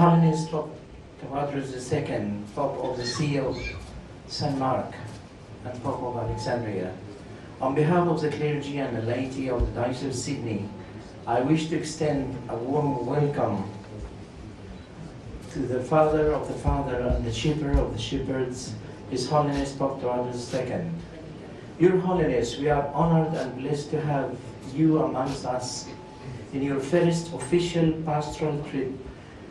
Holiness Pope Tawadros II, Pope of the See of St. Mark and Pope of Alexandria, on behalf of the clergy and the laity of the Diocese of Sydney, I wish to extend a warm welcome to the Father of the Father and the Shepherd of the Shepherds, His Holiness Pope Tawadros II. Your Holiness, we are honored and blessed to have you amongst us in your first official pastoral trip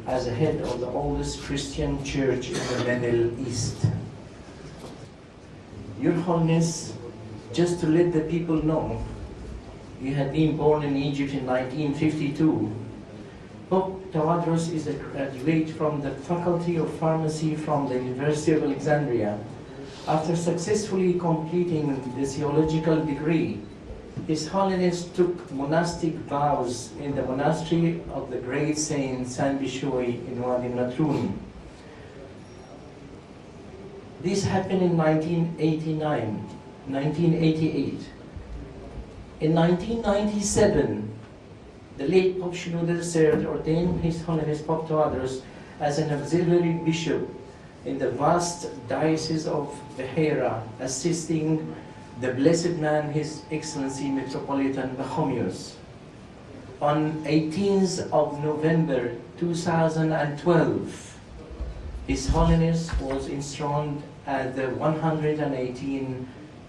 as the head of the oldest Christian church in the Middle East. Your Holiness, just to let the people know, you had been born in Egypt in 1952. Pope Tawadros is a graduate from the Faculty of Pharmacy from the University of Alexandria. After successfully completing the theological degree, His Holiness took monastic vows in the monastery of the great saint Saint Bishoy in Wadi Natrun. This happened in 1988. In 1997, the late Pope Shenouda III ordained His Holiness Pope Tawadros as an auxiliary bishop in the vast Diocese of Beheira, assisting the Blessed Man, His Excellency Metropolitan Pachomius. On 18th of November 2012, His Holiness was enthroned as the 118th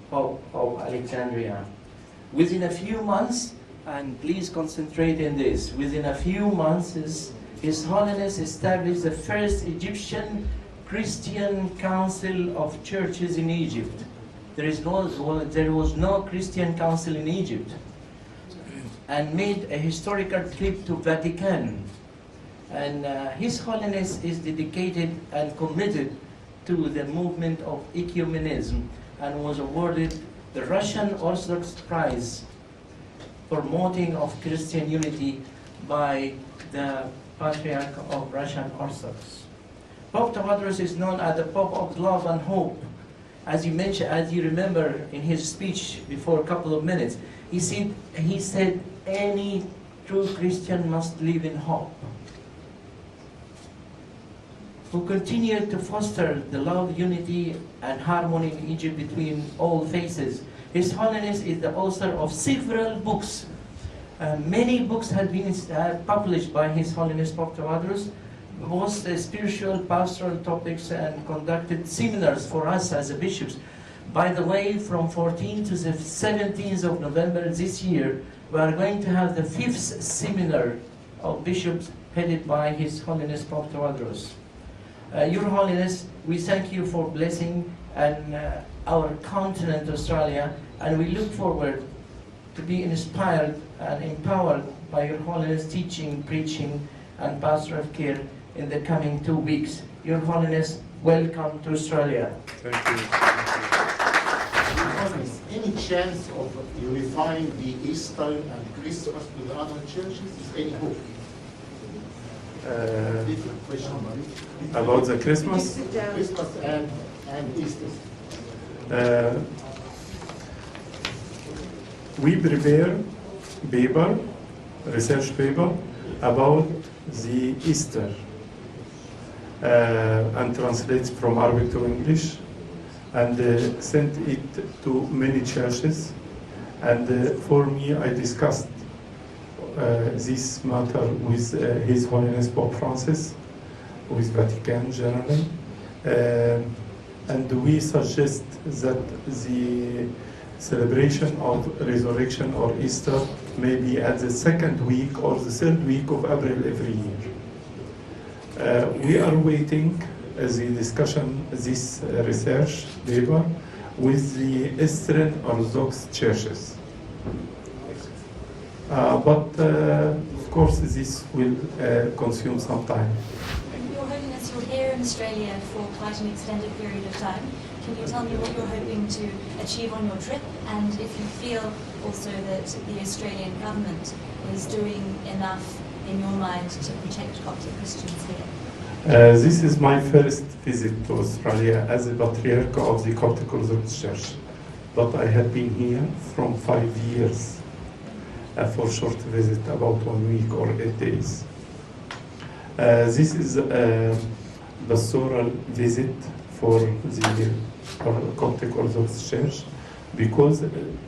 Pope of Alexandria. Within a few months, and please concentrate in this, within a few months, His Holiness established the first Egyptian Christian Council of Churches in Egypt. There was no Christian council in Egypt, and made a historical trip to Vatican. And His Holiness is dedicated and committed to the movement of ecumenism and was awarded the Russian Orthodox Prize promoting of Christian unity by the Patriarch of Russian Orthodox. Pope Tawadros is known as the Pope of Love and Hope. As you mentioned, as you remember in his speech before a couple of minutes, he said, any true Christian must live in hope. Who continued to foster the love, unity, and harmony in Egypt between all faiths. His Holiness is the author of several books. Many books have been published by His Holiness Pope Tawadros, most spiritual pastoral topics, and conducted seminars for us as bishops. By the way, from 14th to the 17th of November this year, we are going to have the 5th seminar of bishops headed by His Holiness Pope Tawadros. Your Holiness, we thank you for blessing our continent, Australia, and we look forward to be inspired and empowered by Your Holiness teaching, preaching, and pastoral care in the coming 2 weeks. Your Holiness, welcome to Australia. Thank you. Your Holiness, any chance of unifying the Easter and Christmas with the other churches? Is any hope? Different question. About the Christmas? Christmas and Easter. We prepare paper, research paper about the Easter and translate from Arabic to English and sent it to many churches. And for me, I discussed this matter with His Holiness Pope Francis, with Vatican generally, and we suggest that the celebration of resurrection or Easter may be at the 2nd week or the 3rd week of April every year. We are waiting as a discussion this research paper with the Eastern Orthodox churches. But of course this will consume some time. Your Holiness, you're here in Australia for quite an extended period of time. Can you tell me what you're hoping to achieve on your trip, and if you feel also that the Australian government is doing enough in your mind to protect Coptic Christians here? This is my first visit to Australia as a Patriarch of the Coptic Orthodox Church, but I have been here from 5 years for short visit, about 1 week or 8 days. This is a pastoral visit for the Coptic Orthodox Church, because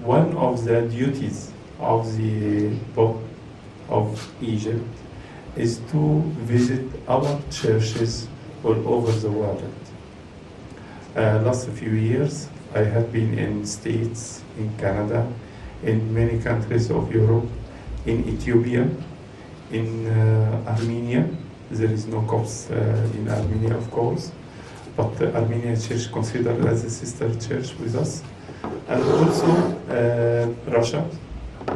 one of the duties of the Pope of Egypt is to visit our churches all over the world. Last few years, I have been in States, in Canada, in many countries of Europe, in Ethiopia, in Armenia. There is no Copts in Armenia, of course, but the Armenian Church considered as a sister church with us. And also Russia,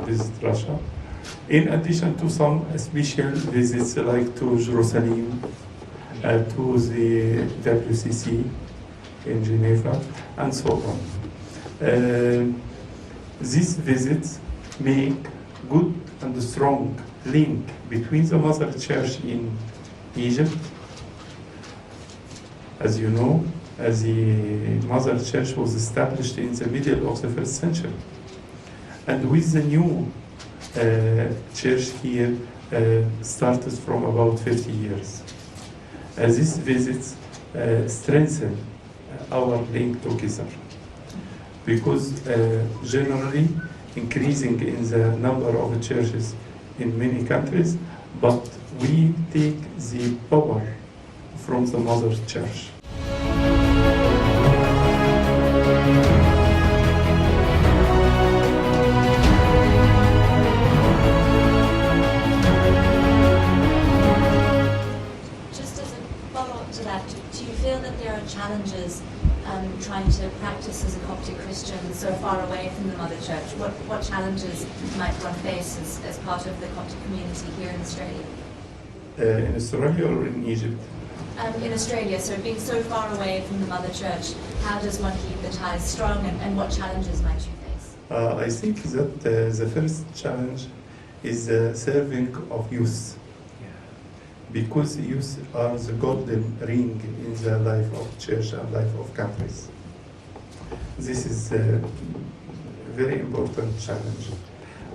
visit Russia. In addition to some special visits like to Jerusalem, to the WCC in Geneva, and so on. These visits make good and strong link between the Mother Church in Egypt. As you know, the Mother Church was established in the middle of the 1st century. And with the new church here started from about 50 years. These visits strengthen our link together, because generally increasing in the number of churches in many countries, but we take the power from the Mother Church. Just as a follow-up to that, do you feel that there are challenges trying to practice as a Coptic Christian so far away from the Mother Church? What challenges might one face as part of the Coptic community here in Australia? In Australia or in Egypt? In Australia, so being so far away from the Mother Church, how does one keep the ties strong, and what challenges might you face? I think that the first challenge is the serving of youth, because youth are the golden ring in the life of church and life of countries. This is a very important challenge.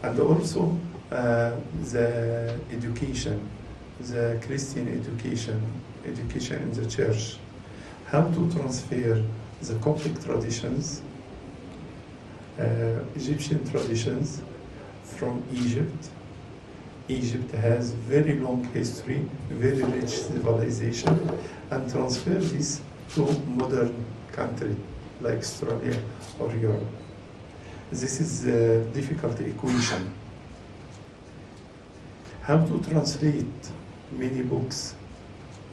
And also the education, the Christian education in the church, how to transfer the Coptic traditions, Egyptian traditions from Egypt. Egypt has very long history, very rich civilization, and transfer this to modern country like Australia or Europe. This is a difficult equation. How to translate many books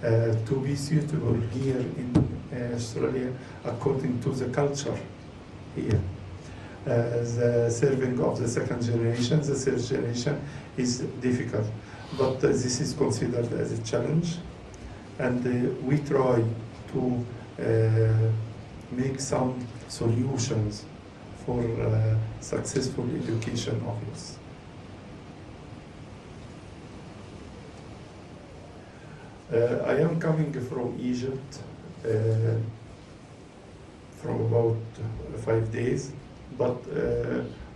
to be suitable here in Australia according to the culture here. The serving of the second generation, the third generation is difficult, but this is considered as a challenge, and we try to make some solutions for successful education of youth. I am coming from Egypt from about 5 days, but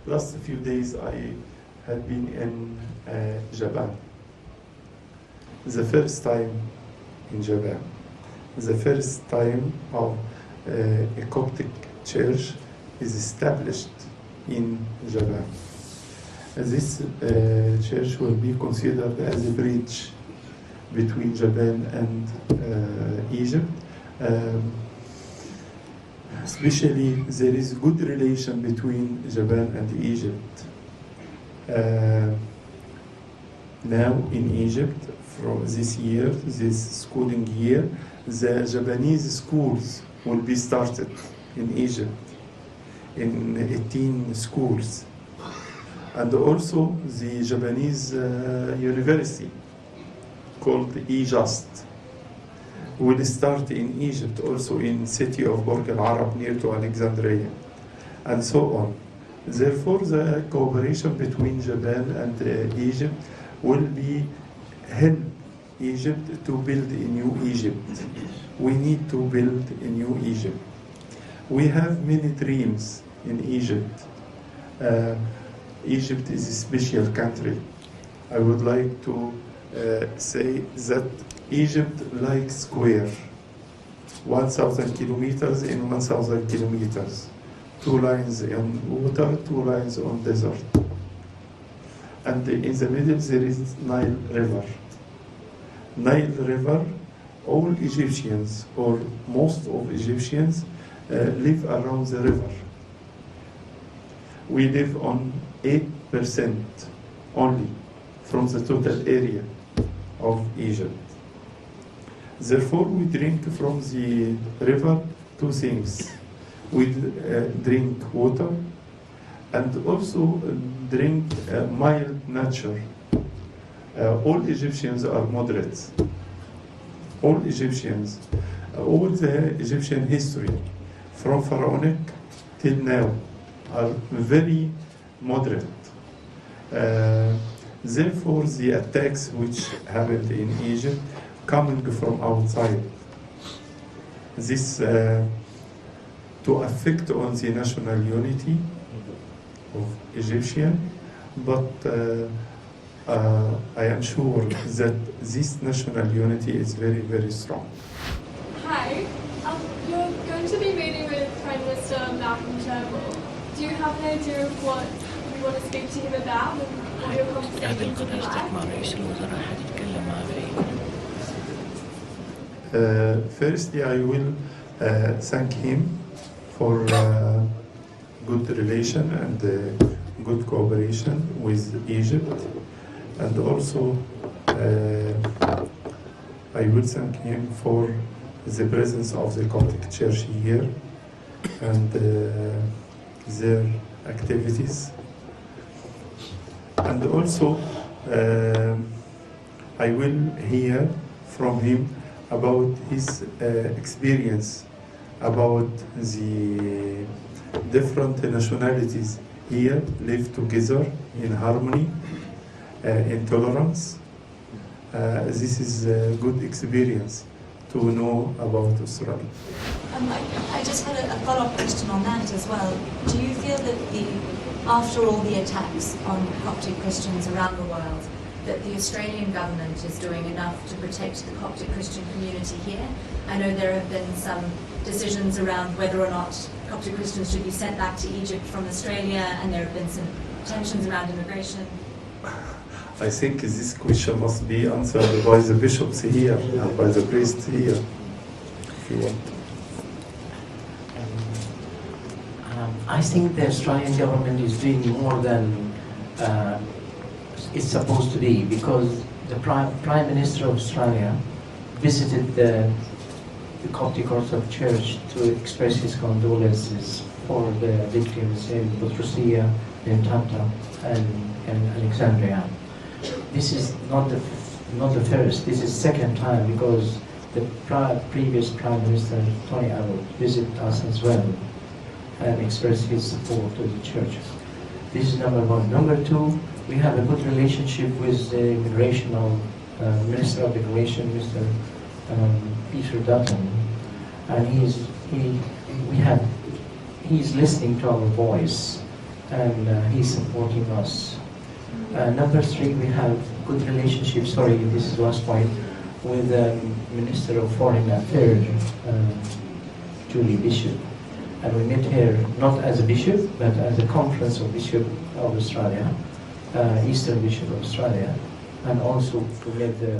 last few days I had been in Japan. The first time in Japan, the first time of a Coptic church is established in Japan. This church will be considered as a bridge between Japan and Egypt. Especially, there is good relation between Japan and Egypt. Now in Egypt, from this year, this schooling year, the Japanese schools will be started in Egypt, in 18 schools. And also the Japanese university called E-Just will start in Egypt, also in city of Borg Al Arab near to Alexandria, and so on. Therefore, the cooperation between Japan and Egypt will be help Egypt to build a new Egypt. We need to build a new Egypt. We have many dreams in Egypt. Egypt is a special country. I would like to say that Egypt like square, 1,000 kilometers in 1,000 kilometers. 2 lines on water, 2 lines on desert. And in the middle there is Nile River. Nile River, all Egyptians, or most of Egyptians, live around the river. We live on 8% only from the total area of Egypt. Therefore, we drink from the river 2 things. We drink water and also drink mild nature. All Egyptians are moderates. All Egyptians, all the Egyptian history, from Pharaonic till now, are very moderate. Therefore, the attacks which happened in Egypt coming from outside, this to affect on the national unity of Egyptian, but I am sure that this national unity is very, very strong. Hi, you're going to be meeting with Prime Minister Malcolm Turnbull. Do you have an idea of what you want to speak to him about and what your conversation will be like? Firstly, I will thank him for good relation and good cooperation with Egypt, and also I will thank him for the presence of the Coptic Church here and their activities, and also I will hear from him about his experience about the different nationalities here live together in harmony, in tolerance. This is a good experience to know about Australia. I just had a follow-up question on that as well. Do you feel that after all the attacks on Coptic Christians around the world, that the Australian government is doing enough to protect the Coptic Christian community here? I know there have been some decisions around whether or not Coptic Christians should be sent back to Egypt from Australia, and there have been some tensions around immigration. I think this question must be answered by the bishops here and by the priests here, if you want. I think the Australian government is doing more than it's supposed to be, because the Prime Minister of Australia visited the Coptic Orthodox Church to express his condolences for the victims in Pastoral, in Tanta, and Alexandria. This is not the first. This is second time, because the previous Prime Minister Tony Abbott visited us as well and expressed his support to the church. This is number one. Number two, we have a good relationship with the Minister of Immigration, Mr. Peter Dutton, and he's listening to our voice, and he's supporting us. Number three, we have good relationship, sorry, this is the last point, with the Minister of Foreign Affairs, Julie Bishop. And we met here not as a bishop, but as a conference of Bishop of Australia, Eastern Bishop of Australia, and also to meet the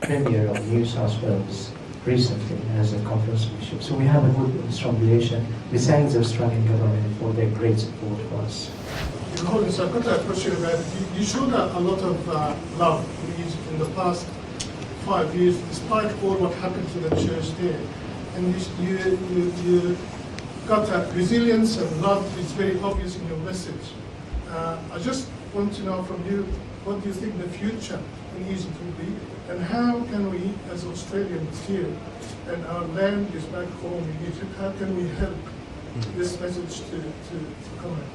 Premier of New South Wales recently as a conference of bishops. So we have a good, strong relation. We thank the Australian government for their great support for us. Your Holiness, I've got a question about, you showed a lot of love in the past 5 years, despite all what happened to the church there. And you got that resilience and love, it's very obvious in your message. I just want to know from you, what do you think the future in Egypt will be? And how can we, as Australians here, and our land is back home in Egypt, how can we help this message to come out?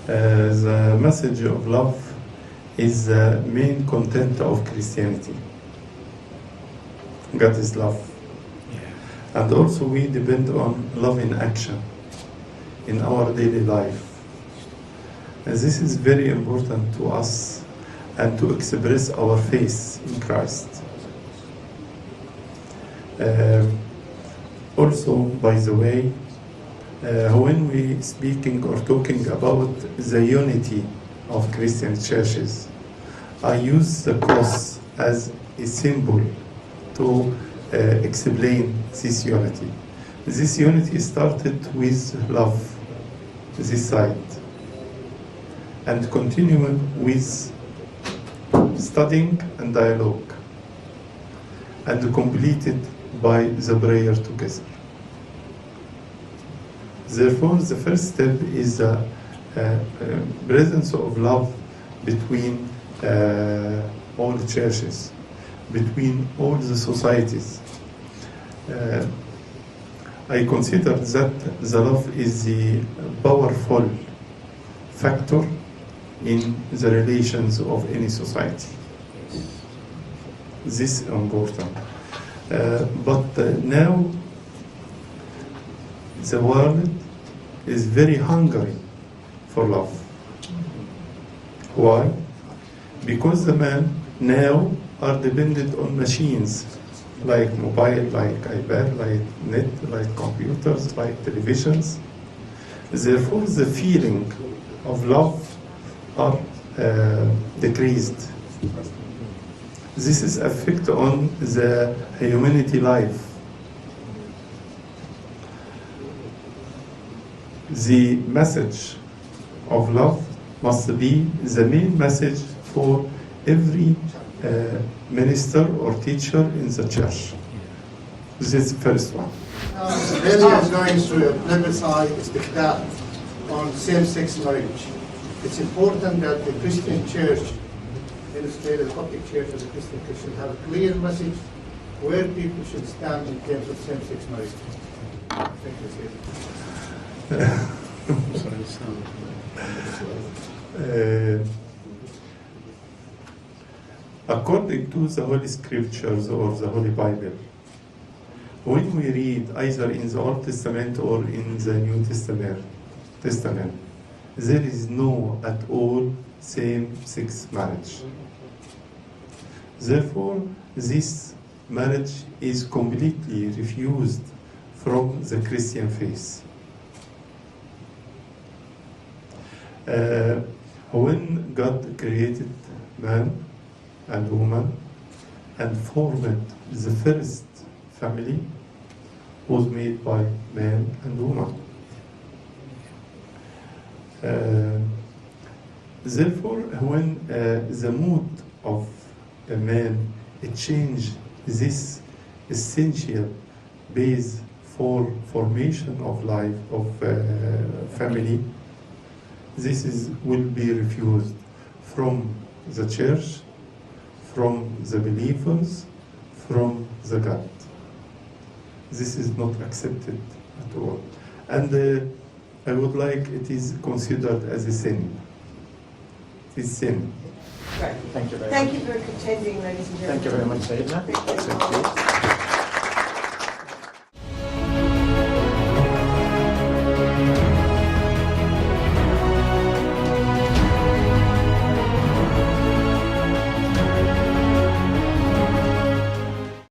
The message of love is the main content of Christianity. God is love. And also we depend on love in action in our daily life. And this is very important to us and to express our faith in Christ. Also, by the way, when we speaking or talking about the unity of Christian churches, I use the cross as a symbol to explain this unity. This unity started with love, this side, and continuing with studying and dialogue, and completed by the prayer together. Therefore, the first step is the presence of love between all the churches, between all the societies. I consider that the love is the powerful factor in the relations of any society. This is important. But now the world is very hungry for love. Why? Because the men now are dependent on machines like mobile, like iPad, like net, like computers, like televisions. Therefore, the feeling of love are decreased. This is effect on the humanity life. The message of love must be the main message for every minister or teacher in the church. This is the first one. Australia is going through a plebiscite istihdat on same-sex marriage. It's important that the Christian church in Australia, the Coptic Church of the Christian Church, should have a clear message where people should stand in terms of same-sex marriage. Thank you. According to the Holy Scriptures or the Holy Bible, when we read either in the Old Testament or in the New Testament, there is no at all same-sex marriage. Therefore, this marriage is completely refused from the Christian faith. When God created man and woman and formed the first family, was made by man and woman. Therefore, when the mood of a man change this essential base for formation of life, of family, this will be refused from the church, from the believers, from the God. This is not accepted at all. And I would like it is considered as a sin. It is sin. Right. Thank you very Thank much. you for contending, ladies and gentlemen. Thank you very much, Sayyidina. Thank you. Thank you.